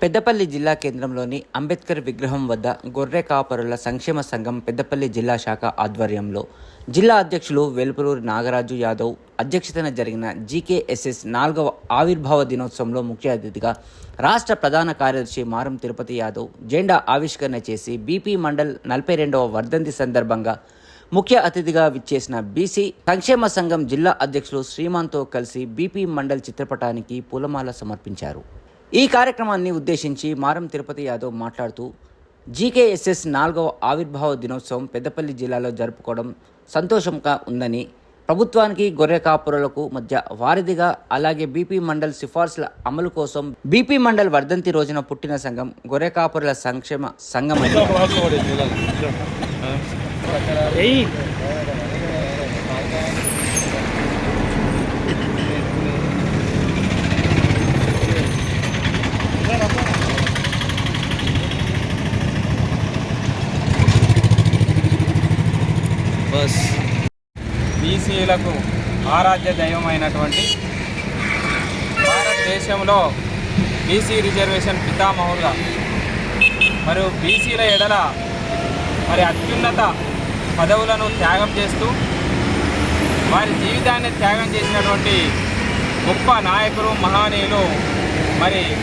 పెద్దపల్లి జిల్లా కేంద్రంలోని అంబేద్కర్ విగ్రహం వద్ద గొర్రె కాపరుల సంక్షేమ సంఘం పెద్దపల్లి జిల్లా శాఖ ఆధ్వర్యంలో జిల్లా అధ్యక్షులు వెలుపులూరి నాగరాజు యాదవ్ అధ్యక్షతన జరిగిన జీకేఎస్ఎస్ 4వ ఆవిర్భావ దినోత్సవంలో ముఖ్య అతిథిగా రాష్ట్ర ప్రధాన కార్యదర్శి మారం తిరుపతి యాదవ్ జెండా ఆవిష్కరణ చేసి బీపీ మండల్ 42వ వర్ధంతి సందర్భంగా ముఖ్య అతిథిగా విచ్చేసిన బీసీ సంక్షేమ సంఘం జిల్లా అధ్యక్షులు శ్రీమాన్తో కలిసి బీపీ మండల్ చిత్రపటానికి పూలమాల సమర్పించారు. ఈ కార్యక్రమాన్ని ఉద్దేశించి మారం తిరుపతి యాదవ్ మాట్లాడుతూ జీకేఎస్ఎస్ 4వ ఆవిర్భావ దినోత్సవం పెద్దపల్లి జిల్లాలో జరుపుకోవడం సంతోషంగా ఉందని, ప్రభుత్వానికి గొర్రె కాపురులకు మధ్య వారధిగా అలాగే బీపీ మండల్ సిఫార్సుల అమలు కోసం బీపీ మండల్ వర్ధంతి రోజున పుట్టిన సంఘం గొర్రె కాపురుల సంక్షేమ సంఘం బీసీలకు ఆరాధ్య దైవమైనటువంటి భారతదేశంలో బీసీ రిజర్వేషన్ పితామహుడుగా మరియు బీసీల ఎడల అత్యున్నత పదవులను త్యాగం చేస్తూ వారి జీవితాన్ని త్యాగం చేసినటువంటి గొప్ప నాయకులు మహనీయులు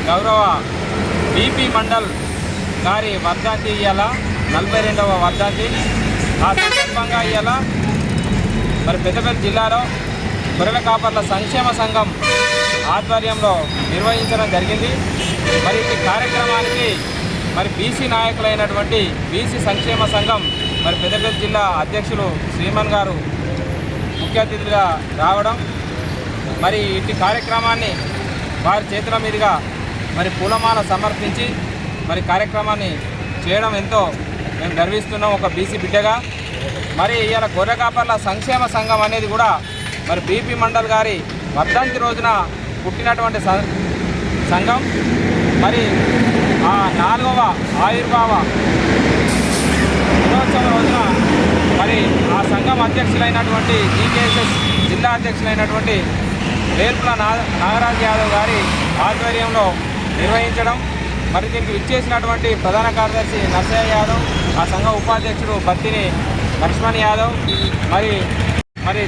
గౌరవ బీపీ మండల్ గారి వర్ధంతి ఇవాళ 42వ వర్ధంతి. ఆ సందర్భంగా ఇవాళ పెద్దపల్లి జిల్లాలో గొర్రెల కాపర్ల సంక్షేమ సంఘం ఆధ్వర్యంలో నిర్వహించడం జరిగింది. ఈ కార్యక్రమానికి బీసీ నాయకులైనటువంటి బీసీ సంక్షేమ సంఘం పెద్దపల్లి జిల్లా అధ్యక్షులు శ్రీమన్ గారు ముఖ్య అతిథిగా రావడం, ఇటు కార్యక్రమాన్ని వారి చేతుల మీదుగా పూలమాల సమర్పించి కార్యక్రమాన్ని చేయడం ఎంతో మేము గర్విస్తున్నాం ఒక బీసీ బిడ్డగా. ఇవాళ గొర్రె కాపర్ల సంక్షేమ సంఘం అనేది కూడా బీపీ మండల్ గారి వర్ధంతి రోజున పుట్టినటువంటి సంఘం. ఆ 4వ ఆవిర్భావ దినోత్సవం రోజున ఆ సంఘం అధ్యక్షులైనటువంటి జీకేఎస్ఎస్ జిల్లా అధ్యక్షులైనటువంటి వేల్పుల నాగరాజు యాదవ్ గారి ఆధ్వర్యంలో నిర్వహించడం, దీనికి విచ్చేసినటువంటి ప్రధాన కార్యదర్శి నర్సయ్య యాదవ్, ఆ సంఘ ఉపాధ్యక్షుడు బత్తిని లక్ష్మణ్ యాదవ్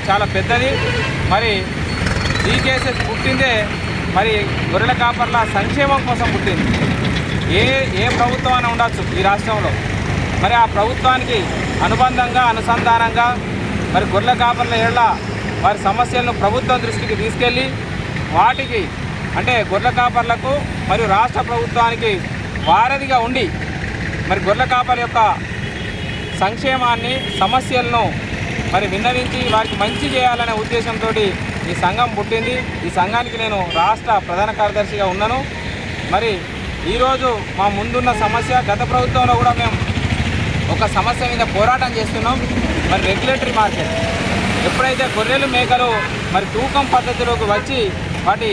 చాలా పెద్దది. జీకేఎస్ఎస్ పుట్టిందే గొర్రెల కాపర్ల సంక్షేమం కోసం పుట్టింది. ఏ ప్రభుత్వం అని ఉండొచ్చు ఈ రాష్ట్రంలో, ఆ ప్రభుత్వానికి అనుసంధానంగా గొర్రెల కాపర్ల ఏళ్ల వారి సమస్యలను ప్రభుత్వం దృష్టికి తీసుకెళ్ళి వాటికి గొర్రెల కాపర్లకు మరియు రాష్ట్ర ప్రభుత్వానికి వారధిగా ఉండి గొర్రెల కాపర్ల యొక్క సంక్షేమాన్ని సమస్యలను విన్నవించి వారికి మంచి చేయాలనే ఉద్దేశంతో ఈ సంఘం పుట్టింది. ఈ సంఘానికి నేను రాష్ట్ర ప్రధాన కార్యదర్శిగా ఉన్నాను. ఈరోజు మా ముందున్న సమస్య, గత ప్రభుత్వంలో కూడా మేము ఒక సమస్య మీద పోరాటం చేస్తున్నాం. రెగ్యులేటరీ మార్కెట్ ఎప్పుడైతే గొర్రెలు మేకలు తూకం పద్ధతిలోకి వచ్చి వాటి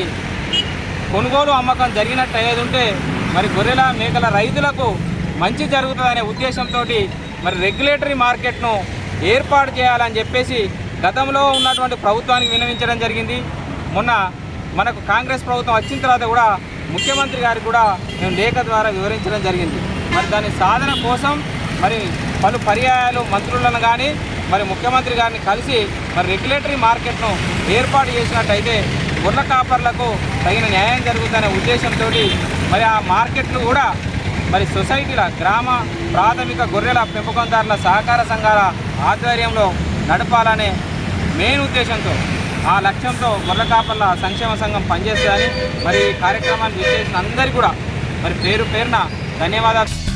కొనుగోలు అమ్మకం జరిగినట్టు అయ్యేది ఉంటే గొర్రెల మేకల రైతులకు మంచి జరుగుతుందనే ఉద్దేశంతో రెగ్యులేటరీ మార్కెట్ను ఏర్పాటు చేయాలని చెప్పేసి గతంలో ఉన్నటువంటి ప్రభుత్వానికి విన్నవించడం జరిగింది. మొన్న మనకు కాంగ్రెస్ ప్రభుత్వం వచ్చిన తర్వాత కూడా ముఖ్యమంత్రి గారికి కూడా మేము లేఖ ద్వారా వివరించడం జరిగింది. దాని సాధన కోసం పలు పర్యాయాలు మంత్రులను కానీ ముఖ్యమంత్రి గారిని కలిసి రెగ్యులేటరీ మార్కెట్ను ఏర్పాటు చేసినట్టయితే గొర్రెల కాపర్లకు తగిన న్యాయం జరుగుతుందనే ఉద్దేశంతో ఆ మార్కెట్లు కూడా సొసైటీల గ్రామ ప్రాథమిక గొర్రెల పెంపకందారుల సహకార సంఘాల ఆధ్వర్యంలో నడపాలనే మెయిన్ ఉద్దేశంతో, ఆ లక్ష్యంతో గొర్రెల కాపర్ల సంక్షేమ సంఘం పనిచేస్తుందని ఈ కార్యక్రమాన్ని విచ్చేసిన అందరికీ కూడా పేరు పేరున ధన్యవాదాలు.